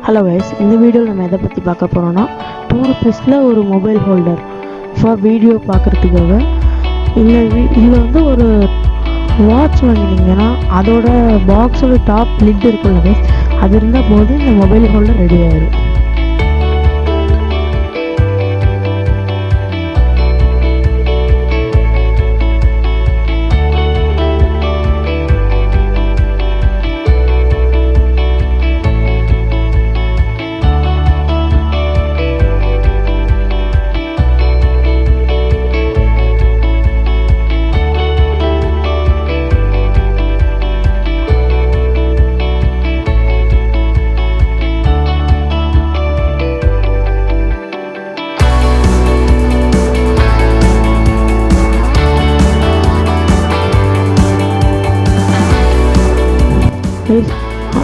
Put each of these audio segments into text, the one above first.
Hello guys, இந்த வீடியோவில் நம்ம எதை பற்றி பார்க்க போகிறோன்னா ₹2 ஒரு மொபைல் ஹோல்டர் ஃபார் வீடியோ பார்க்குறதுக்காக. இதில் ஒரு வாட்ச் வாங்கினீங்கன்னா அதோட பாக்ஸோட டாப் லிட் இருக்குல்ல கைஸ், அது இருந்தால் போதும் இந்த மொபைல் ஹோல்டர் ரெடி ஆயிடும்.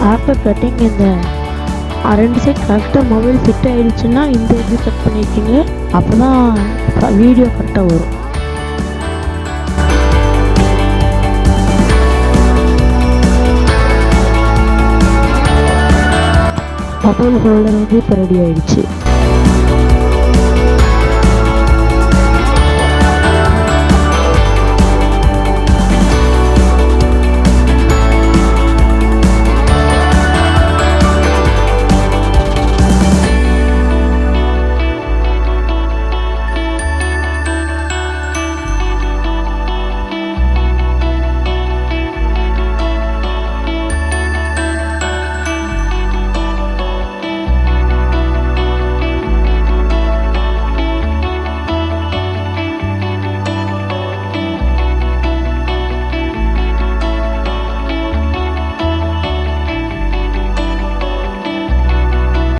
ஆஃப்டர் கட்டிங் இந்த 2 சைட் கரெக்டாக மொபைல் ஃபிட் ஆகிடுச்சுன்னா இந்த இது கட் பண்ணியிருக்கீங்க, அப்போ தான் வீடியோ கரெக்டாக வரும். மொபைல் ஹோல்டர் இப்போ ரெடி ஆகிடுச்சு.